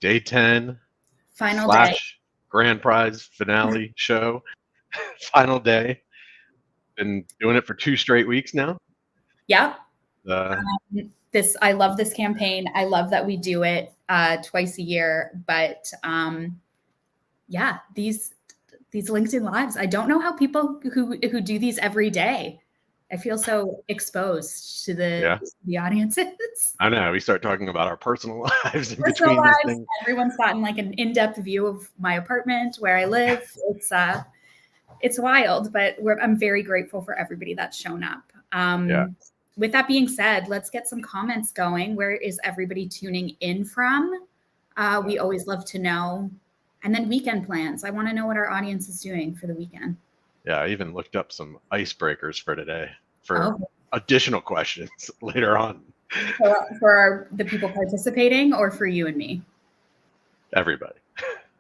day 10 Final / day. grand prize finale show. Final day. Been doing it for 2 straight weeks now. Yep. Uh, I love this campaign. I love that we do it twice a year. But yeah, these LinkedIn Lives, I don't know how people who do these every day. I feel so exposed to the audiences. I know. We start talking about our personal lives in between these things. Everyone's gotten like an in-depth view of my apartment, where I live. It's wild, but I'm very grateful for everybody that's shown up. With that being said, let's get some comments going. Where is everybody tuning in from? We always love to know. And then weekend plans. I want to know what our audience is doing for the weekend. Yeah, I even looked up some icebreakers for today for additional questions later on. For the people participating, or for you and me? Everybody.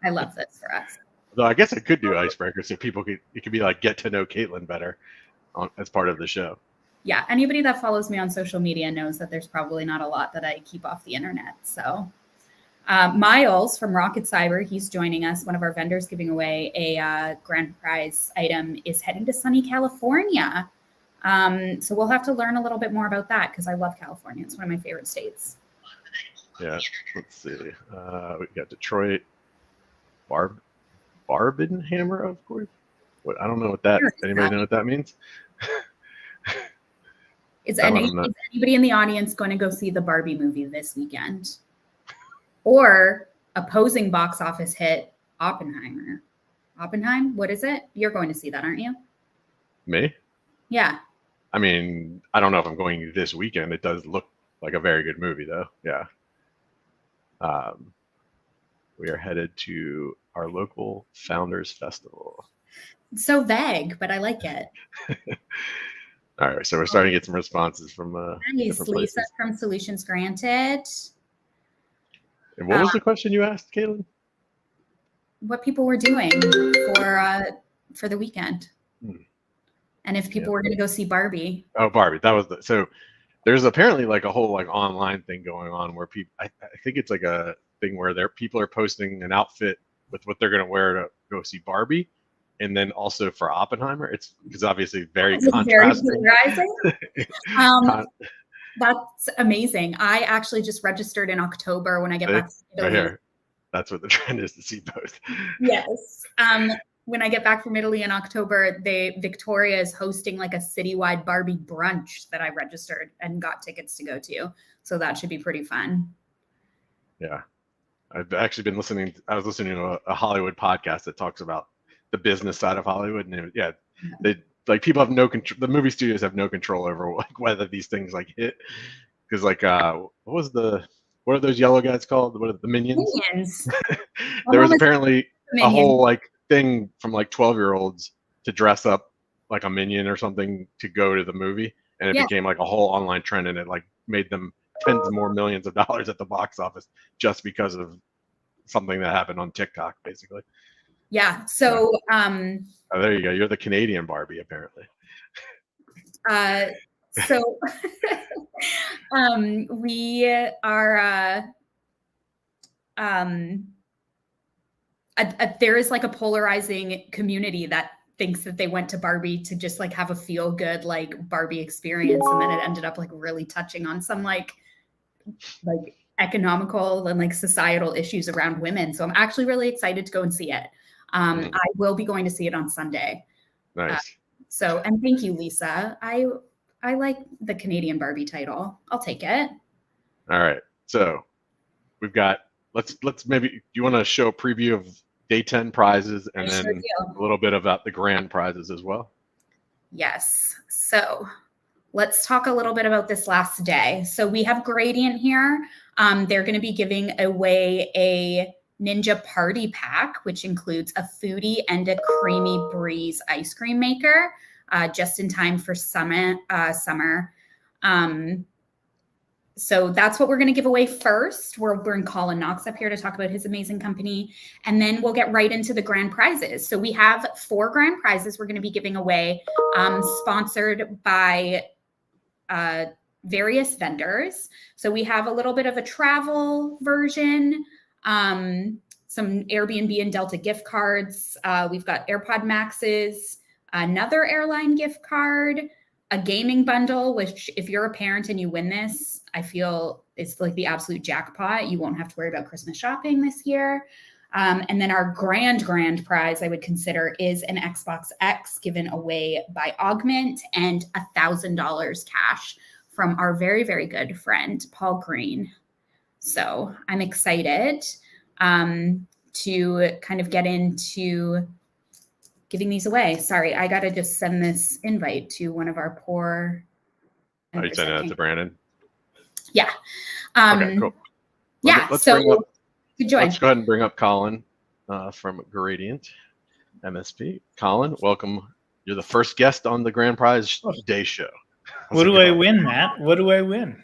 I love this for us. Though I guess I could do icebreakers so people it could be like get to know Caitlin better as part of the show. Yeah, anybody that follows me on social media knows that there's probably not a lot that I keep off the internet. So Miles from Rocket Cyber, he's joining us. One of our vendors giving away a grand prize item is heading to sunny California. So we'll have to learn a little bit more about that, because I love California. It's one of my favorite states. Yeah, let's see. We got Detroit, Barbenheimer, of course. I don't know what that. Anybody know what that means? Is anybody in the audience going to go see the Barbie movie this weekend? Or opposing box office hit Oppenheimer? Oppenheim? What is it? You're going to see that, aren't you? Me? Yeah. I mean, I don't know if I'm going this weekend. It does look like a very good movie, though. Yeah. We are headed to our local Founders Festival. It's so vague, but I like it. All right, so we're starting to get some responses from nice. Lisa from Solutions Granted. And what was the question you asked, Caitlin? What people were doing for the weekend. And if people were going to go see Barbie. Oh, Barbie. That was so there's apparently like a whole like online thing going on where people, I think it's like a thing where people are posting an outfit with what they're going to wear to go see Barbie. And then also for Oppenheimer, it's obviously very contrasting. That's amazing. I actually just registered in October when I get back. Right here. That's what the trend is, to see both. Yes. When I get back from Italy in October, Victoria is hosting like a citywide Barbie brunch that I registered and got tickets to go to. So that should be pretty fun. Yeah. I've actually been listening. I was listening to a Hollywood podcast that talks about the business side of Hollywood. And people have no control. The movie studios have no control over like whether these things like hit. Because like, what are those yellow guys called? What are the Minions? There was apparently a whole like thing from like 12-year-olds to dress up like a Minion or something to go to the movie, and it became like a whole online trend, and it like made them tens of more millions of dollars at the box office just because of something that happened on TikTok, basically. Yeah. So there you go. You're the Canadian Barbie, apparently. So we are there is like a polarizing community that thinks that they went to Barbie to just like have a feel good like Barbie experience, and then it ended up like really touching on some like economical and like societal issues around women. So I'm actually really excited to go and see it. I will be going to see it on Sunday. Nice. And thank you, Lisa. I like the Canadian Barbie title. I'll take it. All right. So we've got, let's maybe, do you want to show a preview of day 10 prizes and then a little bit about the grand prizes as well? Yes. So let's talk a little bit about this last day. So we have Gradient here. They're going to be giving away a Ninja Party Pack, which includes a foodie and a creamy breeze ice cream maker, just in time for summer. So that's what we're going to give away first. We're in Colin Knox up here to talk about his amazing company. And then we'll get right into the grand prizes. So we have 4 grand prizes we're going to be giving away, sponsored by various vendors. So we have a little bit of a travel version, some Airbnb and Delta gift cards. We've got AirPod Maxes, another airline gift card, a gaming bundle, which if you're a parent and you win this, I feel it's like the absolute jackpot. You won't have to worry about Christmas shopping this year. And then our grand prize I would consider is an Xbox X given away by Augment and $1,000 cash from our very, very good friend, Paul Green. So I'm excited to kind of get into giving these away. Sorry, I got to just send this invite to one of our poor. Are you sending that to Brandon? Yeah. Okay, cool. Let's go ahead and bring up Colin from Gradient MSP. Colin, welcome. You're the first guest on the Grand Prize Day show. What do I win, Matt? What do I win?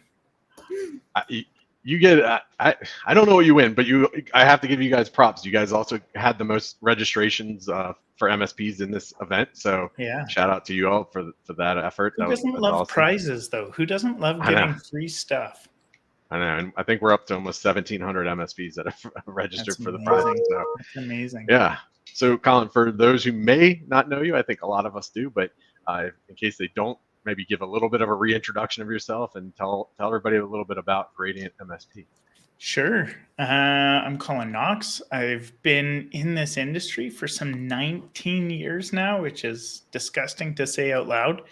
You get I don't know what you win, but I have to give you guys props. You guys also had the most registrations for MSPs in this event, so yeah, shout out to you all for that effort. Who doesn't love awesome. Prizes though? Who doesn't love getting free stuff? I know, and I think we're up to almost 1,700 MSPs that have registered for the prizes. So that's amazing. Yeah. So Colin, for those who may not know you, I think a lot of us do, but in case they don't, maybe give a little bit of a reintroduction of yourself and tell everybody a little bit about Gradient MSP. Sure. I'm Colin Knox. I've been in this industry for some 19 years now, which is disgusting to say out loud.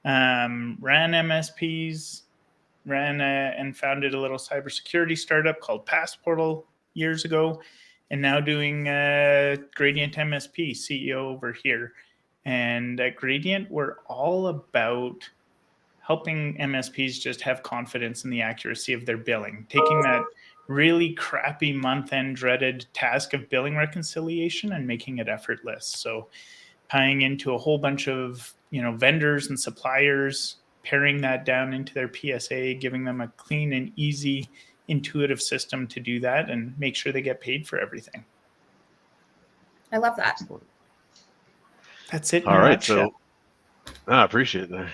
Ran MSPs, and founded a little cybersecurity startup called Passportal years ago, and now doing Gradient MSP, CEO over here. And at Gradient, we're all about helping MSPs just have confidence in the accuracy of their billing, taking that really crappy month-end dreaded task of billing reconciliation and making it effortless. So tying into a whole bunch of vendors and suppliers, paring that down into their PSA, giving them a clean and easy, intuitive system to do that and make sure they get paid for everything. I love that. That's it. All right. So I appreciate that.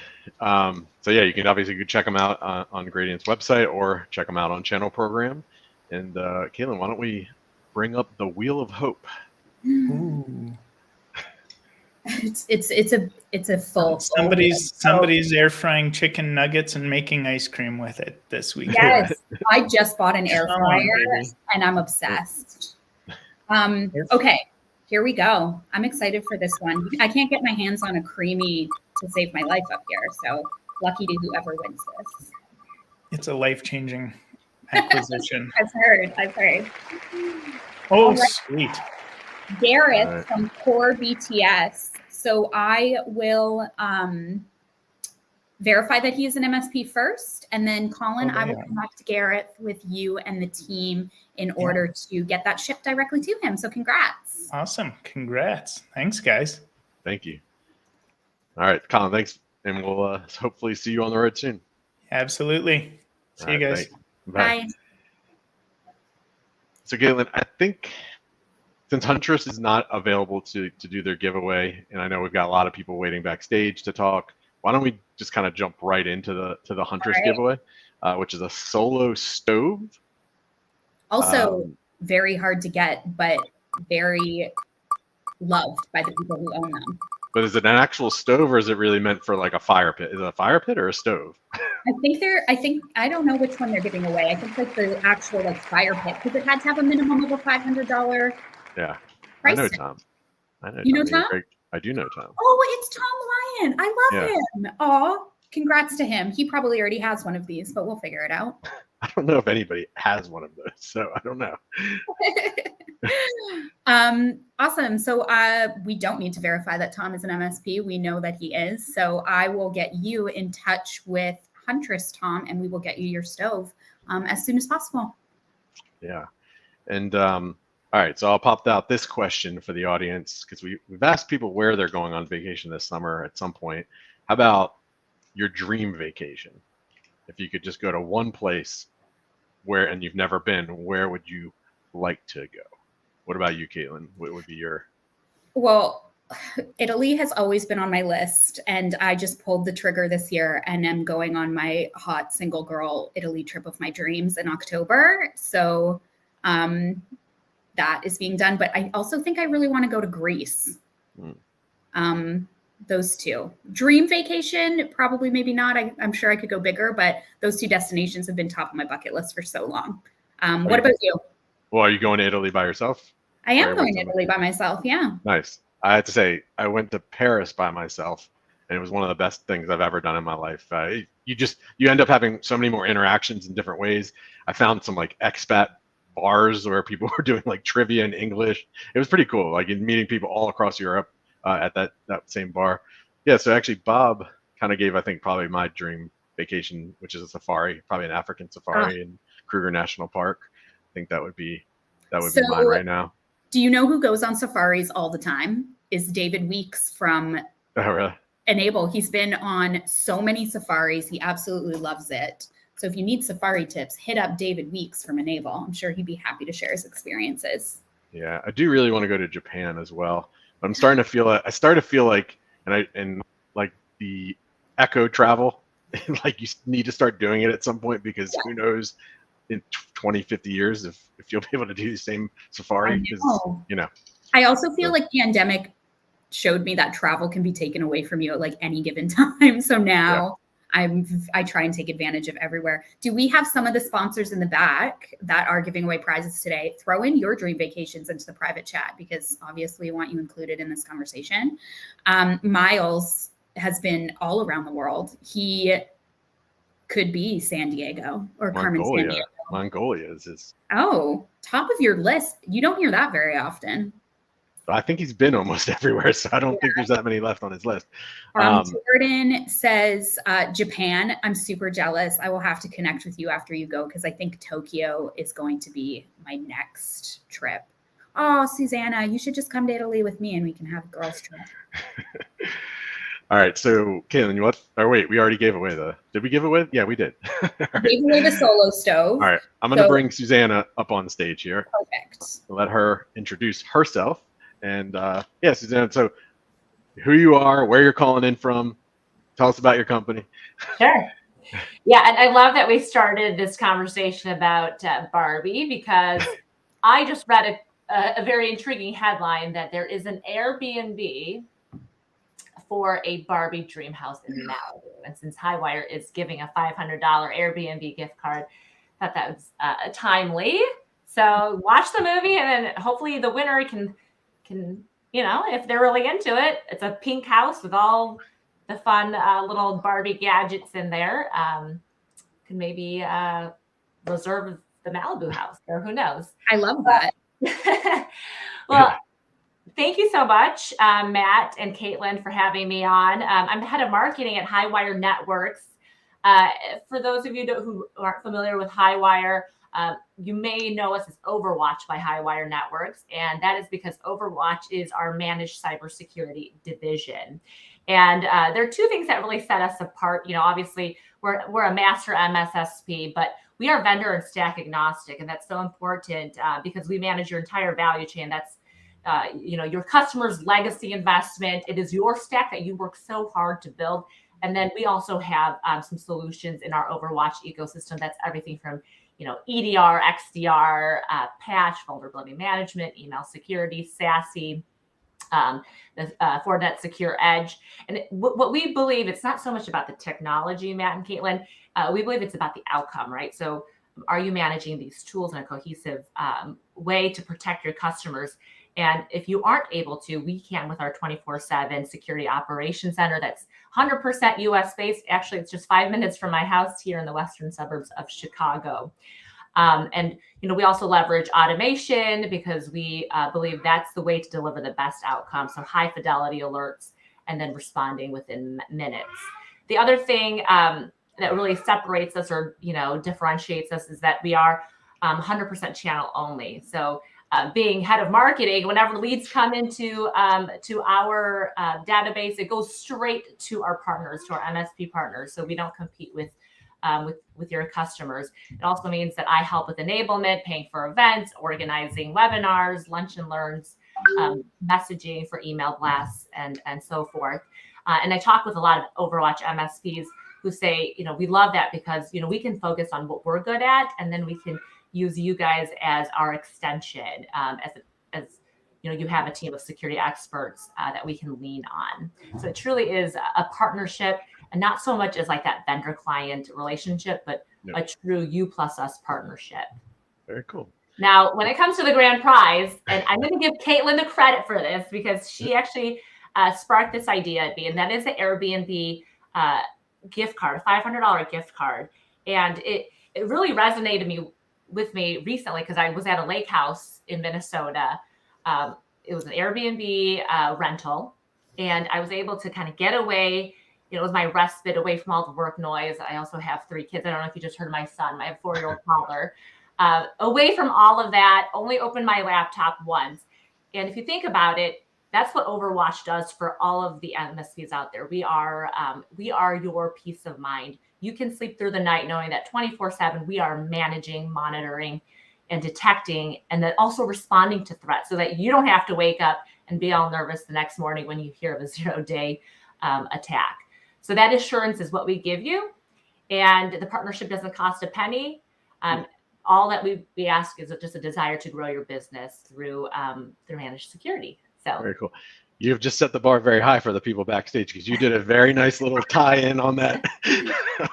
So yeah, you can obviously check them out on Gradient's website or check them out on Channel Program. And Caitlin, why don't we bring up the Wheel of Hope? Ooh. It's a full. Somebody's air frying chicken nuggets and making ice cream with it this week. Yes, I just bought an air fryer and I'm obsessed. Okay, here we go. I'm excited for this one. I can't get my hands on a creamy to save my life up here, so lucky to whoever wins this. It's a life-changing acquisition. I've heard. Oh, right. Sweet. Gareth from Core BTS. So I will verify that he is an MSP first, and then Colin, I will connect Gareth with you and the team in order to get that shipped directly to him. So congrats. Awesome. Congrats. Thanks, guys. Thank you. All right, Colin, thanks. And we'll hopefully see you on the road soon. Absolutely. See you guys. Thanks. Bye. Bye. So Caitlin, I think since Huntress is not available to do their giveaway, and I know we've got a lot of people waiting backstage to talk, why don't we just kind of jump right into the Huntress giveaway, which is a solo stove. Also very hard to get, but very loved by the people who own them. But is it an actual stove, or is it really meant for like a fire pit? Is it a fire pit or a stove? I don't know which one they're giving away. I think like the actual like fire pit, because it had to have a minimum of a $500. Yeah, price I know tag. Tom. I know. You know Tom? I do know Tom. Oh, it's Tom Lyon. I love him. Oh, congrats to him. He probably already has one of these, but we'll figure it out. I don't know if anybody has one of those, so I don't know. Awesome. So we don't need to verify that Tom is an MSP. We know that he is. So I will get you in touch with Huntress, Tom, and we will get you your stove as soon as possible. Yeah. And all right, so I'll pop out this question for the audience, because we've asked people where they're going on vacation this summer at some point. How about your dream vacation? If you could just go to one place and you've never been, where would you like to go? What about you, Caitlin? What would be your? Well, Italy has always been on my list, and I just pulled the trigger this year and am going on my hot single girl Italy trip of my dreams in October. So That is being done. But I also think I really want to go to Greece. Those two. Dream vacation, probably, maybe not. I'm sure I could go bigger, but those two destinations have been top of my bucket list for so long. What about you? Well, are you going to Italy by yourself? I am going to Italy by myself. Yeah. Nice. I have to say, I went to Paris by myself, and it was one of the best things I've ever done in my life. You end up having so many more interactions in different ways. I found some like expat bars where people were doing like trivia in English. It was pretty cool, like in meeting people all across Europe at that same bar. Yeah, so actually Bob kind of gave, I think, probably my dream vacation, which is a safari, probably an African safari in Kruger National Park. I think that would be mine right now. Do you know who goes on safaris all the time? Is David Weeks from Enable. He's been on so many safaris. He absolutely loves it. So if you need safari tips, hit up David Weeks from Enable. I'm sure he'd be happy to share his experiences. Yeah, I do really want to go to Japan as well. But I'm starting to feel like, and like the echo travel, like you need to start doing it at some point, because who knows in 20, 50 years if you'll be able to do the same safari. I also feel like pandemic showed me that travel can be taken away from you at like any given time. So now I try and take advantage of everywhere. Do we have some of the sponsors in the back that are giving away prizes today? Throw in your dream vacations into the private chat, because obviously we want you included in this conversation. Miles has been all around the world. He could be San Diego or Carmen San Diego. Mongolia is his. Oh, top of your list. You don't hear that very often. I think he's been almost everywhere, so I don't think there's that many left on his list. Jordan says, Japan, I'm super jealous. I will have to connect with you after you go, because I think Tokyo is going to be my next trip. Oh, Susanna, you should just come to Italy with me and we can have a girls' trip. All right, so Caitlin, we already gave away did we give away? Yeah, we did. Right. Gave away the solo stove. All right, I'm going to bring Susanna up on stage here. Perfect. Let her introduce herself. And Susanna, so who you are, where you're calling in from, tell us about your company. Sure. Yeah, and I love that we started this conversation about Barbie, because I just read a very intriguing headline that there is an Airbnb for a Barbie dream house in Malibu. And since Highwire is giving a $500 Airbnb gift card, I thought that was timely. So watch the movie, and then hopefully the winner can, if they're really into it, it's a pink house with all the fun little Barbie gadgets in there. Can maybe reserve the Malibu house, or who knows? I love that. Well, thank you so much, Matt and Caitlin, for having me on. I'm the head of marketing at Highwire Networks. For those of you who aren't familiar with Highwire, you may know us as Overwatch by Highwire Networks, and that is because Overwatch is our managed cybersecurity division. And there are two things that really set us apart. Obviously, we're a master MSSP, but we are vendor and stack agnostic, and that's so important because we manage your entire value chain. That's your customer's legacy investment. It is your stack that you work so hard to build. And then we also have some solutions in our Overwatch ecosystem. That's everything from EDR, XDR, patch, vulnerability management, email security, SASE, the Fortinet Secure Edge. And what we believe, it's not so much about the technology, Matt and Caitlin. We believe it's about the outcome, right? So are you managing these tools in a cohesive way to protect your customers? And if you aren't able to, we can with our 24/7 security operations center that's 100% US based. Actually, it's just 5 minutes from my house here in the western suburbs of Chicago. And we also leverage automation because we believe that's the way to deliver the best outcome. So high fidelity alerts and then responding within minutes. The other thing that really separates us or differentiates us is that we are 100% channel only. So being head of marketing, whenever leads come into to our database, it goes straight to our partners, to our MSP partners. So we don't compete with your customers. It also means that I help with enablement, paying for events, organizing webinars, lunch and learns, messaging for email blasts, and so forth. And I talk with a lot of Overwatch MSPs who say, we love that because we can focus on what we're good at, and then we can use you guys as our extension, as you have a team of security experts that we can lean on. So it truly is a partnership, and not so much as like that vendor-client relationship, but a true you plus us partnership. Very cool. Now, when it comes to the grand prize, and I'm going to give Caitlin the credit for this because she actually sparked this idea at me, and that is the Airbnb gift card, a $500 gift card. And it really resonated with me recently because I was at a lake house in Minnesota. It was an Airbnb rental, and I was able to kind of get away. It was my respite away from all the work noise. I also have 3 kids. I don't know if you just heard my son. I have a 4-year-old toddler. Away from all of that, only opened my laptop once. And if you think about it, that's what Overwatch does for all of the MSPs out there. We are your peace of mind. You can sleep through the night knowing that 24/7 we are managing, monitoring, and detecting, and then also responding to threats so that you don't have to wake up and be all nervous the next morning when you hear of a 0-day attack. So that assurance is what we give you. And the partnership doesn't cost a penny. All that we ask is just a desire to grow your business through managed security. So very cool. You've just set the bar very high for the people backstage because you did a very nice little tie-in on that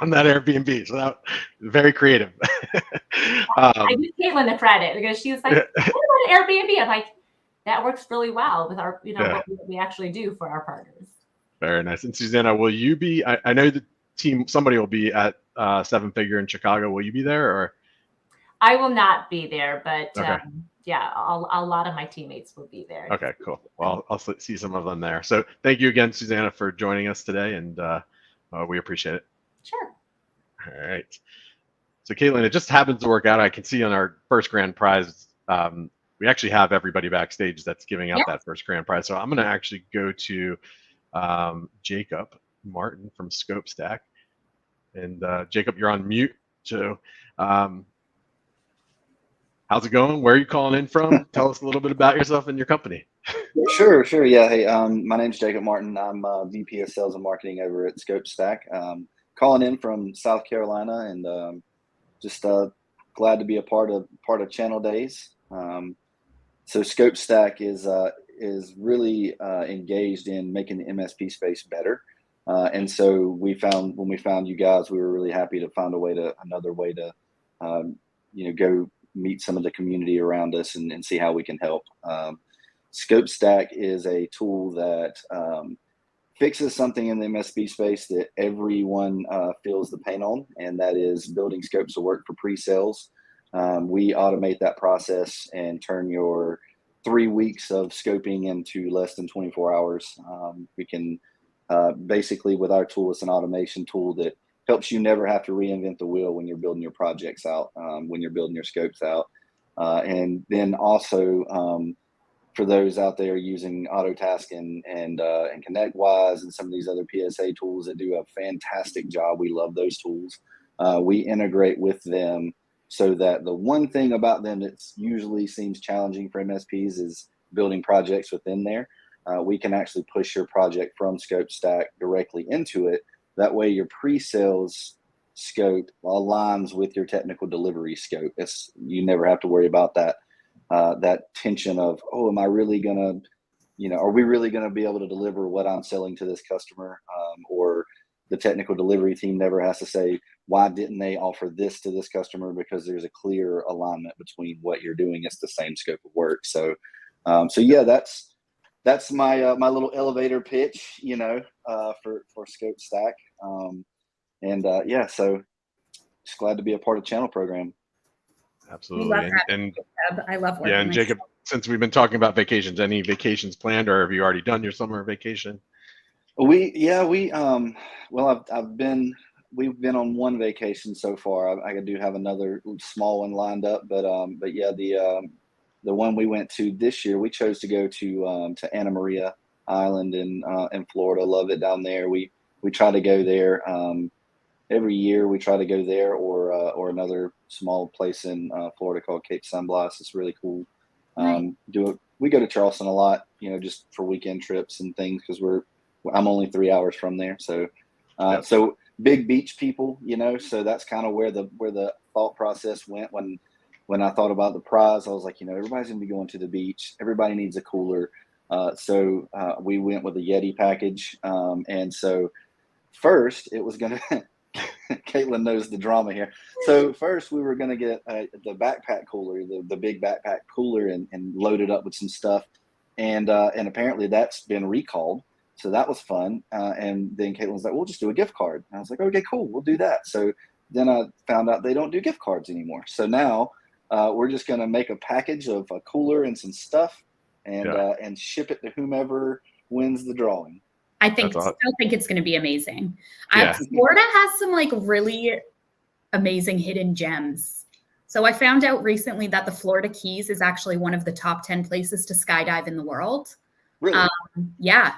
on that Airbnb. So that was very creative. I give Caitlin the credit because she was like, "What about an Airbnb?" I'm like, "That works really well with our, what we actually do for our partners." Very nice. And Susanna, will you be? I know the team. Somebody will be at 7 Figure in Chicago. Will you be there or? I will not be there, but okay. A lot of my teammates will be there. Okay, cool. Well, I'll see some of them there. So thank you again, Susanna, for joining us today, and we appreciate it. Sure. All right. So Caitlin, it just happens to work out. I can see on our first grand prize, we actually have everybody backstage that's giving out that first grand prize. So I'm going to actually go to Jacob Martin from ScopeStack. And Jacob, you're on mute. So how's it going? Where are you calling in from? Tell us a little bit about yourself and your company. Sure. Yeah. Hey, my name's Jacob Martin. I'm VP of Sales and Marketing over at ScopeStack. Calling in from South Carolina, and just glad to be a part of Channel Daze. So ScopeStack is really engaged in making the MSP space better. And so when we found you guys, we were really happy to find another way to go meet some of the community around us and see how we can help. ScopeStack is a tool that fixes something in the MSP space that everyone feels the pain on, and that is building scopes of work for pre-sales. We automate that process and turn your 3 weeks of scoping into less than 24 hours. We can basically, with our tool, it's an automation tool that helps you never have to reinvent the wheel when you're building your projects out, when you're building your scopes out. And then also for those out there using Autotask and ConnectWise and some of these other PSA tools that do a fantastic job, we love those tools. We integrate with them so that the one thing about them that usually seems challenging for MSPs is building projects within there. We can actually push your project from ScopeStack directly into it. That way your pre-sales scope aligns with your technical delivery scope. You never have to worry about that tension of, am I really gonna, are we really gonna be able to deliver what I'm selling to this customer? Or the technical delivery team never has to say, why didn't they offer this to this customer? Because there's a clear alignment between what you're doing. It's the same scope of work. So yeah, that's my my little elevator pitch, for ScopeStack. So just glad to be a part of the channel program. Absolutely. Love and I love working. Yeah, and Jacob, since we've been talking about vacations, any vacations planned, or have you already done your summer vacation? We've been on one vacation so far. I do have another small one lined up, but yeah, the one we went to this year, we chose to go to Anna Maria Island in Florida. Love it down there. We try to go there every year. We try to go there or another small place in Florida called Cape San Blas. It's really cool. We go to Charleston a lot, just for weekend trips and things because I'm only 3 hours from there. So so big beach people, so that's kind of where the thought process went when when I thought about the prize, I was like, everybody's gonna be going to the beach. Everybody needs a cooler. So we went with a Yeti package. And so first it was gonna. Caitlin knows the drama here. So first we were going to get the backpack cooler, the big backpack cooler, and load it up with some stuff. And apparently that's been recalled. So that was fun. And then Caitlin's like, we'll just do a gift card. And I was like, okay, cool. We'll do that. So then I found out they don't do gift cards anymore. So now we're just going to make a package of a cooler and some stuff and ship it to whomever wins the drawing. I still think it's going to be amazing. Florida has some like really amazing hidden gems. So I found out recently that the Florida Keys is actually one of the top 10 places to skydive in the world. Really? Yeah.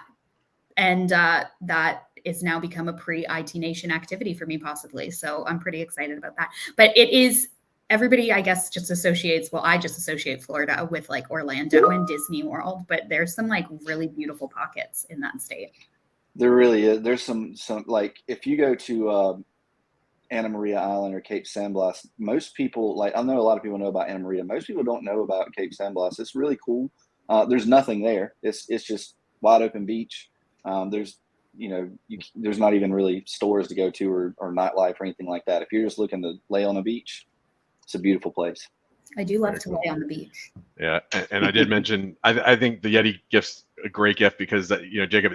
And that is now become a pre-IT Nation activity for me, possibly. So I'm pretty excited about that. But it is, everybody, I guess, just associates, I just associate Florida with like Orlando and Disney World, but there's some like really beautiful pockets in that state. There really is. There's some like if you go to Anna Maria Island or Cape San Blas, most people, like I know a lot of people know about Anna Maria. Most people don't know about Cape San Blas. It's really cool. There's nothing there. It's just wide open beach. There's there's not even really stores to go to or nightlife or anything like that. If you're just looking to lay on a beach, it's a beautiful place. I do love to lay on the beach. Yeah, and I did mention I think the Yeti gift's a great gift because Jacob.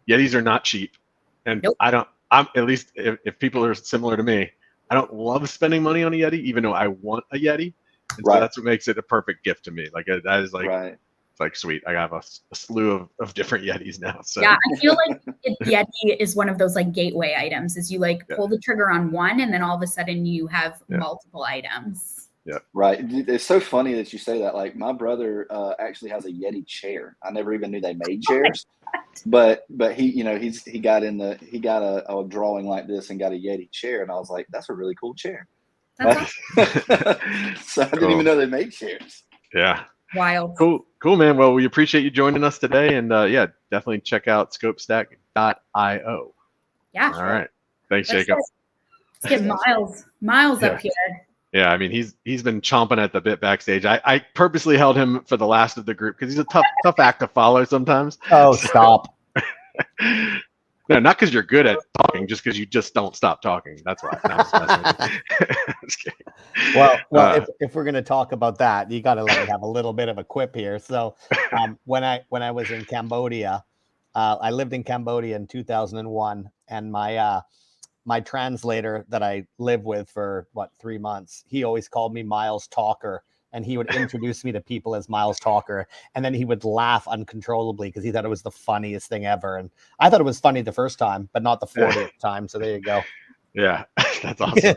Yetis are not cheap, and nope. I'm at least if people are similar to me, I don't love spending money on a Yeti, even though I want a Yeti. And so that's what makes it a perfect gift to me. Like that is like, it's like sweet. I have a slew of different Yetis now. So yeah, I feel like Yeti is one of those like gateway items. Is you like pull the trigger on one, and then all of a sudden you have multiple items. Yeah. Right. It's so funny that you say that. Like my brother actually has a Yeti chair. I never even knew they made chairs. But he, he got a drawing like this and got a Yeti chair, and I was like, that's a really cool chair. That's awesome. So I didn't even know they made chairs. Yeah. Wild. Cool, man. Well, we appreciate you joining us today, and definitely check out scopestack.io. Yeah. All right. Thanks, Jacob. Let's get Miles up here. Yeah, I mean he's been chomping at the bit backstage. I purposely held him for the last of the group because he's a tough act to follow sometimes. Oh, stop! No, not because you're good at talking, just because you just don't stop talking. That's why. Well, if we're gonna talk about that, you got to let me have a little bit of a quip here. So, when I was in Cambodia, I lived in Cambodia in 2001, and my translator that I lived with for 3 months, he always called me Miles Talker, and he would introduce me to people as Miles Talker. And then he would laugh uncontrollably because he thought it was the funniest thing ever. And I thought it was funny the first time, but not the 40th time. So there you go. Yeah, that's awesome.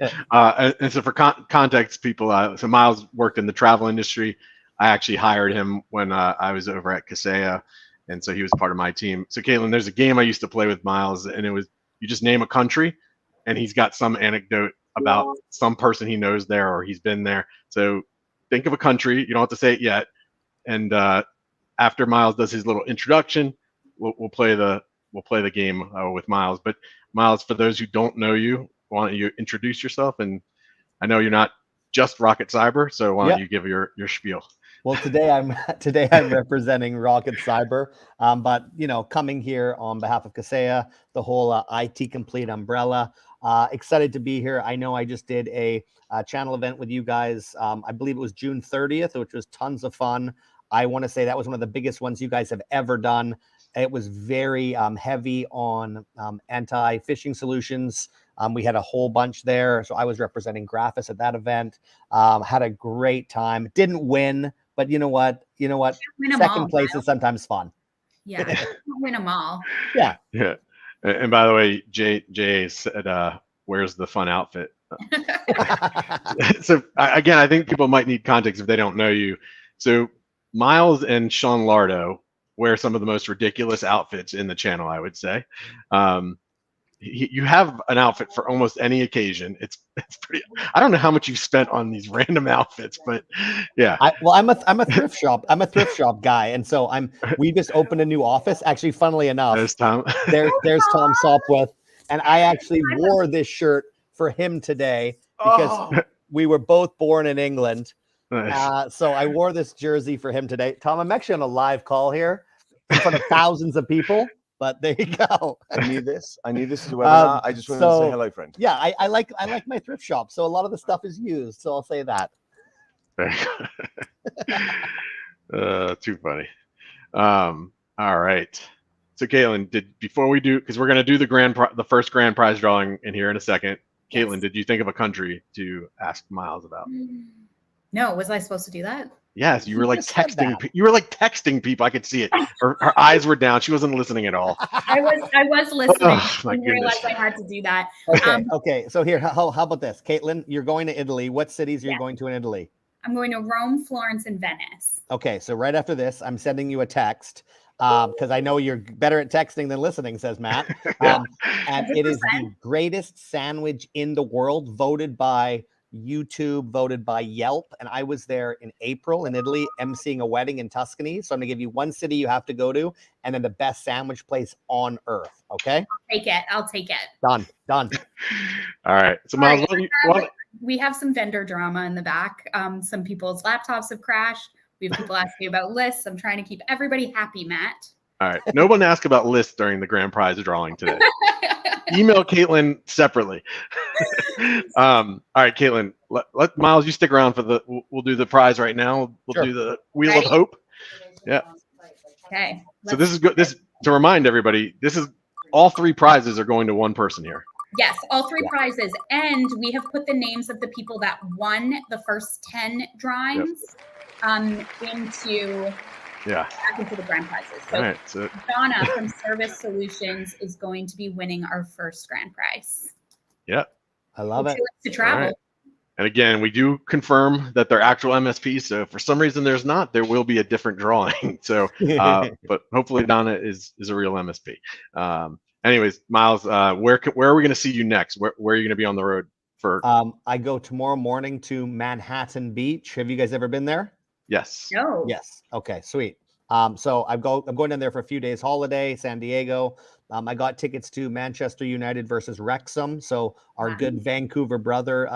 And so for context, people, so Miles worked in the travel industry. I actually hired him when I was over at Kaseya. And so he was part of my team. So Caitlin, there's a game I used to play with Miles, and it was, you just name a country, and he's got some anecdote about some person he knows there or he's been there. So think of a country. You don't have to say it yet. And after Miles does his little introduction, we'll play the game with Miles. But Miles, for those who don't know you, why don't you introduce yourself? And I know you're not just Rocket Cyber, so why don't you give your spiel? Well, today I'm representing Rocket Cyber, but coming here on behalf of Kaseya, the whole IT Complete umbrella. Excited to be here. I know I just did a channel event with you guys. I believe it was June 30th, which was tons of fun. I want to say that was one of the biggest ones you guys have ever done. It was very heavy on anti-phishing solutions. We had a whole bunch there. So I was representing Graphis at that event. Had a great time. Didn't win, but you know what? Second place is sometimes fun. Yeah, don't win them all. Yeah. Yeah. And by the way, Jay said, where's the fun outfit? So again, I think people might need context if they don't know you. So Miles and Sean Lardo wear some of the most ridiculous outfits in the channel, I would say. You have an outfit for almost any occasion. It's pretty. I don't know how much you've spent on these random outfits, but yeah. I'm a thrift shop. I'm a thrift shop guy, and so we just opened a new office. Actually, funnily enough, there's Tom. There's Tom Sopwith, and I actually wore this shirt for him today because we were both born in England. Nice. So I wore this jersey for him today. Tom, I'm actually on a live call here in front of thousands of people, but there you go. I need this as a webinar. I just wanted to say hello, friend. Yeah, I like my thrift shop. So a lot of the stuff is used. So I'll say that. Too funny. All right. So Caitlin, before we do, because we're gonna do the first grand prize drawing in here in a second. Caitlin, Yes. did you think of a country to ask Miles about? No, was I supposed to do that? Yes, you were like just said texting. that. You were like texting people. I could see it. Her eyes were down. She wasn't listening at all. I was listening. Oh, my I didn't realize goodness. I had to do that. Okay. So here, how about this, Caitlin? You're going to Italy. What cities are you going to in Italy? I'm going to Rome, Florence, and Venice. Okay, so right after this, I'm sending you a text because I know you're better at texting than listening, says Matt. Yeah. And it is the greatest sandwich in the world, voted by YouTube, voted by Yelp. And I was there in April in Italy, emceeing a wedding in Tuscany. So I'm gonna give you one city you have to go to, and then the best sandwich place on earth. Okay? I'll take it. Done. All right. So Miles, We have some vendor drama in the back. Some people's laptops have crashed. We have people asking about lists. I'm trying to keep everybody happy, Matt. all right. No one asked about lists during the grand prize drawing today. Email Caitlin separately. All right, Caitlin, let Miles, you stick around for we'll do the prize right now. We'll do the Wheel of Hope. Yeah. Okay. So this is good. To remind everybody, all three prizes are going to one person here. Yes, all three prizes. And we have put the names of the people that won the first 10 drawings into the grand prizes. So, all right, so Donna from Service Solutions is going to be winning our first grand prize. Yeah. I love it. To travel. Right. And again, we do confirm that they're actual MSPs. So if for some reason there's not, there will be a different drawing. So, but hopefully Donna is a real MSP. Anyways, Miles, where are we going to see you next? Where are you going to be on the road for? I go tomorrow morning to Manhattan Beach. Have you guys ever been there? Yes. No. Yes. Okay, sweet. So I'm going down there for a few days holiday, San Diego. I got tickets to Manchester United versus Wrexham. So our good Vancouver brother,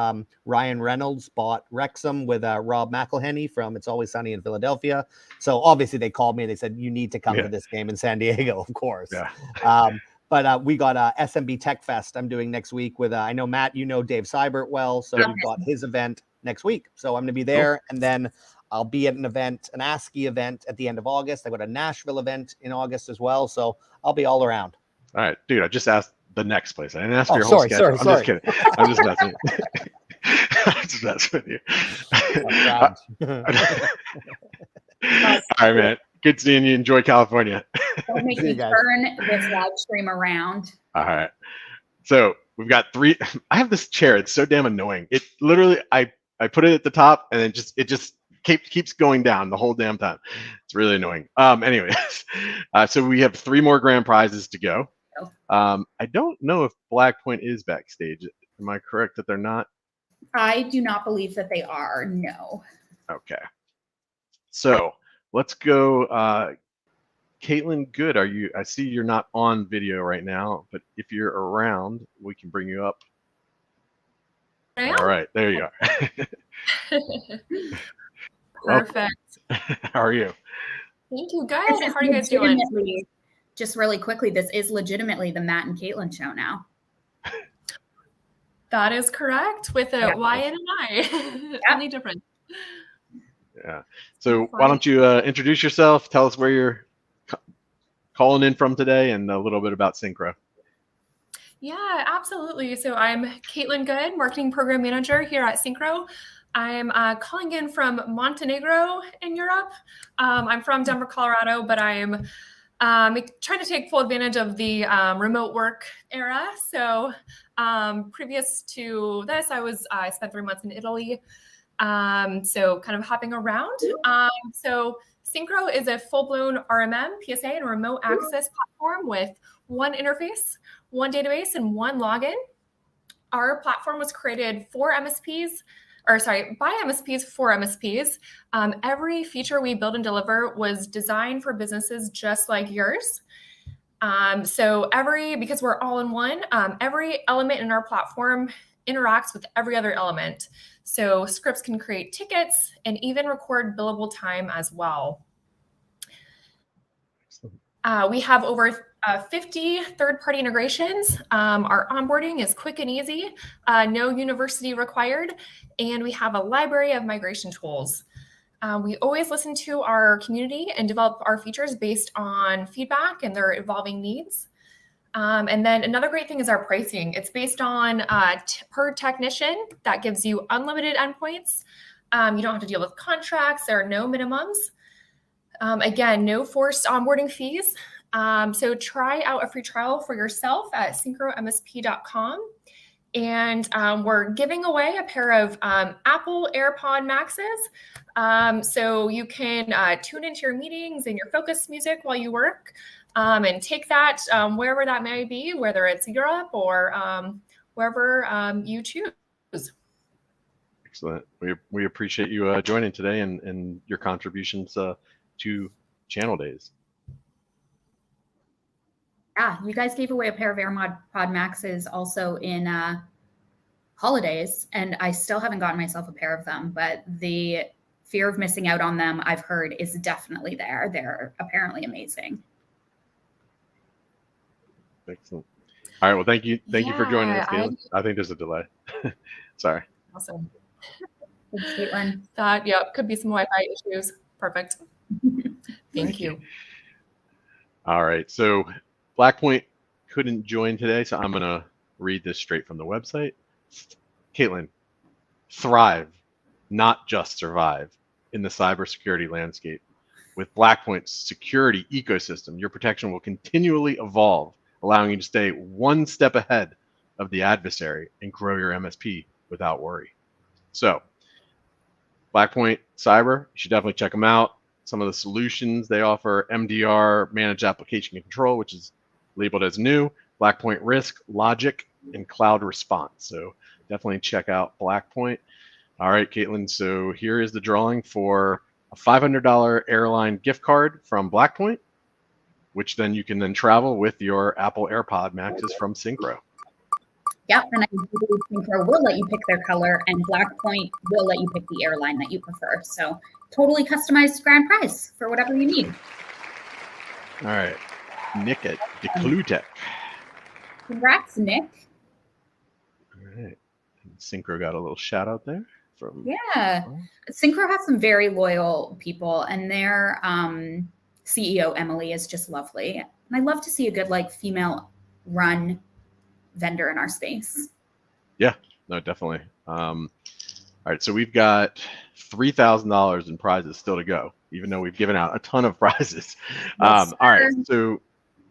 Ryan Reynolds, bought Wrexham with Rob McElhenney from It's Always Sunny in Philadelphia. So obviously they called me and they said, you need to come to this game in San Diego, of course. Yeah. But we got SMB Tech Fest I'm doing next week with, I know, Matt, you know Dave Seibert well. So we've got his event next week. So I'm going to be there. Cool. And then I'll be at an ASCII event at the end of August. I got a Nashville event in August as well. So I'll be all around. All right, dude, I just asked the next place. I didn't ask for your whole schedule. I'm just kidding. I'm just messing. I'm just messing with you. All right, man. Good seeing you. Enjoy California. Don't make me turn this live stream around. All right. So we've got three. I have this chair. It's so damn annoying. It literally, I put it at the top and then it just keeps going down the whole damn time. It's really annoying. Anyways, so we have 3 more grand prizes to go. I don't know if Black Point is backstage. Am I correct that they're not? I do not believe that they are. No. Okay. So let's go. Caitlin, good. I see you're not on video right now, but if you're around, we can bring you up. All right, there you are. Perfect. How are you? Thank you, guys. How are you guys doing? Just really quickly, this is legitimately the Matt and Caitlin show now. That is correct, with a YN and I. Only different. Yeah. So why don't you introduce yourself? Tell us where you're calling in from today and a little bit about Synchro. Yeah, absolutely. So I'm Caitlin Good, Marketing Program Manager here at Synchro. I'm calling in from Montenegro in Europe. I'm from Denver, Colorado, but I'm trying to take full advantage of the remote work era. So previous to this, I spent 3 months in Italy. So kind of hopping around. So Synchro is a full-blown RMM, PSA, and remote access platform with one interface, one database, and one login. Our platform was created by MSPs for MSPs. Every feature we build and deliver was designed for businesses just like yours. So because we're all in one, every element in our platform interacts with every other element. So scripts can create tickets and even record billable time as well. We have over 50 third-party integrations. Our onboarding is quick and easy, no university required, and we have a library of migration tools. We always listen to our community and develop our features based on feedback and their evolving needs. And then another great thing is our pricing. It's based on per technician. That gives you unlimited endpoints. You don't have to deal with contracts. There are no minimums. Again, no forced onboarding fees. So try out a free trial for yourself at synchromsp.com. And we're giving away a pair of Apple AirPod Maxes. So you can tune into your meetings and your focus music while you work. And take that wherever that may be, whether it's Europe or wherever you choose. Excellent. We appreciate you joining today and your contributions to Channel Daze. Yeah, you guys gave away a pair of AirPod Maxes also in holidays, and I still haven't gotten myself a pair of them, but the fear of missing out on them, I've heard, is definitely there. They're apparently amazing. Excellent. All right. Well, thank you for joining us, Caitlin. I think there's a delay. Sorry. Awesome. Thanks, Caitlin. Could be some Wi-Fi issues. Perfect. Thank you. All right. So Blackpoint couldn't join today, so I'm going to read this straight from the website. Caitlin, thrive, not just survive, in the cybersecurity landscape. With Blackpoint's security ecosystem, your protection will continually evolve, allowing you to stay one step ahead of the adversary and grow your MSP without worry. So, Blackpoint Cyber, you should definitely check them out. Some of the solutions they offer: MDR, Managed Application Control, which is labeled as new, Blackpoint Risk, Logic, and Cloud Response. So definitely check out Blackpoint. All right, Caitlin, so here is the drawing for a $500 airline gift card from Blackpoint, which then you can then travel with your Apple AirPod Maxes from Synchro. Yep, and I believe Synchro will let you pick their color, and Blackpoint will let you pick the airline that you prefer. So totally customized grand prize for whatever you need. All right, Nick at Declutech. Congrats, Nick. All right, and Synchro got a little shout out there from. Yeah, Synchro has some very loyal people, and their CEO Emily is just lovely. And I love to see a good female-run vendor in our space. Yeah, no, definitely. All right, so we've got $3,000 in prizes still to go, even though we've given out a ton of prizes. Yes, all right, so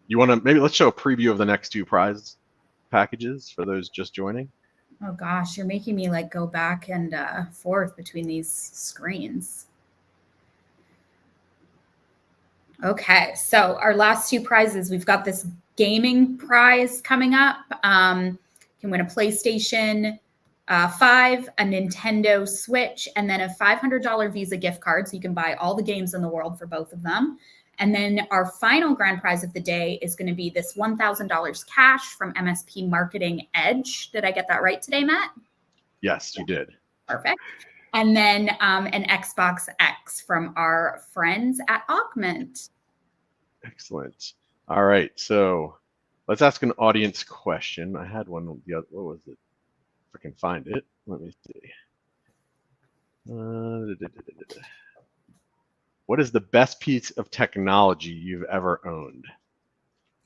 you want to maybe let's show a preview of the next two prize packages for those just joining. Oh gosh, you're making me go back and forth between these screens. Okay, so our last two prizes, we've got this gaming prize coming up. You can win a PlayStation 5, a Nintendo Switch, and then a $500 Visa gift card. So you can buy all the games in the world for both of them. And then our final grand prize of the day is going to be this $1,000 cash from MSP Marketing Edge. Did I get that right today, Matt? Yes, you did. Perfect. And then an Xbox X from our friends at Augment. Excellent. All right, so let's ask an audience question. I had one. What was it? If I can find it, let me see. What is the best piece of technology you've ever owned?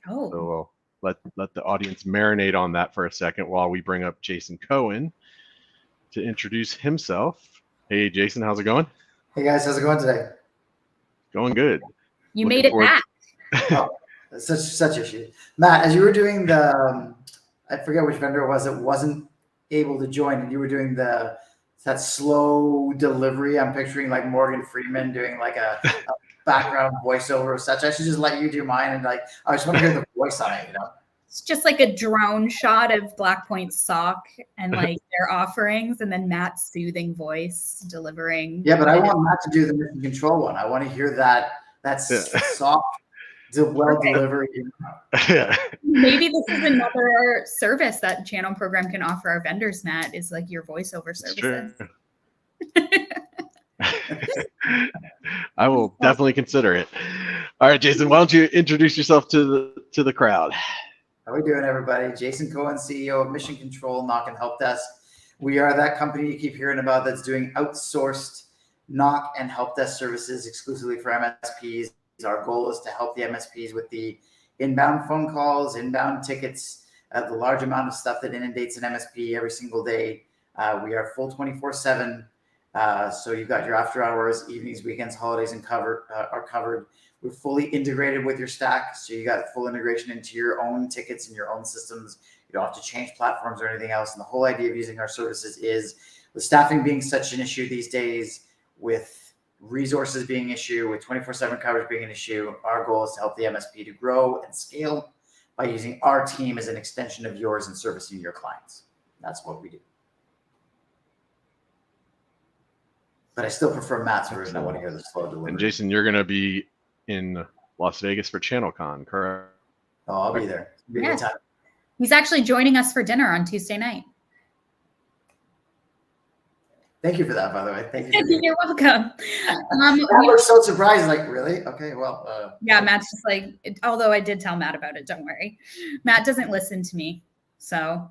Oh. So let the audience marinate on that for a second while we bring up Jason Cohen to introduce himself. Hey, Jason, how's it going? Hey guys, how's it going today? Going good. You made it back. Oh, such issue. Matt, as you were doing the, I forget which vendor it was that wasn't able to join, and you were doing that slow delivery. I'm picturing Morgan Freeman doing a background voiceover or such. I should just let you do mine, and I just want to hear the voice on it, It's just a drone shot of Blackpoint SOC and their offerings, and then Matt's soothing voice delivering. Yeah, but I want Matt to do the mission control one. I want to hear that soft well delivered. Yeah. Maybe this is another service that Channel Program can offer our vendors, Matt, is like your voiceover services. I will definitely consider it. All right, Jason, why don't you introduce yourself to the crowd? How are we doing, everybody? Jason Cohen, CEO of Mission Control Knock and Help Desk. We are that company you keep hearing about that's doing outsourced knock and help desk services exclusively for MSPs. Our goal is to help the MSPs with the inbound phone calls, inbound tickets, the large amount of stuff that inundates an MSP every single day. We are full 24/7. So you've got your after hours, evenings, weekends, holidays, and are covered. We're fully integrated with your stack. So you got full integration into your own tickets and your own systems. You don't have to change platforms or anything else. And the whole idea of using our services is, with staffing being such an issue these days, with resources being an issue, with 24/7 coverage being an issue, our goal is to help the MSP to grow and scale by using our team as an extension of yours and servicing your clients. That's what we do. But I still prefer Matt's version. I want to hear the slow delivery. And Jason, you're going to be in Las Vegas for ChannelCon, correct? Oh, I'll be there. It'll be a good time. He's actually joining us for dinner on Tuesday night. Thank you for that, by the way. Thank you. You're welcome. We're so surprised. Like, really? Okay, well. Yeah, Matt's just like, although I did tell Matt about it, don't worry. Matt doesn't listen to me, so.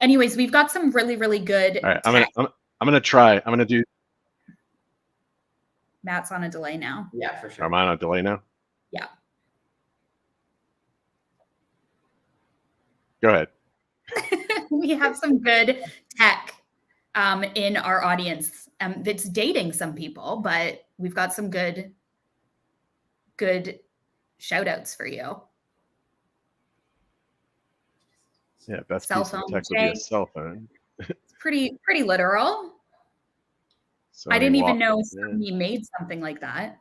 Anyways, we've got some really, really good. All right, I'm gonna try. I'm gonna do. Matt's on a delay now. Yeah, for sure. Am I on a delay now? Yeah. Go ahead. We have some good tech in our audience that's dating some people, but we've got some good shout outs for you. Yeah, best cell piece of phone, tech would be a cell phone. It's pretty literal. So I didn't even know somebody made something like that.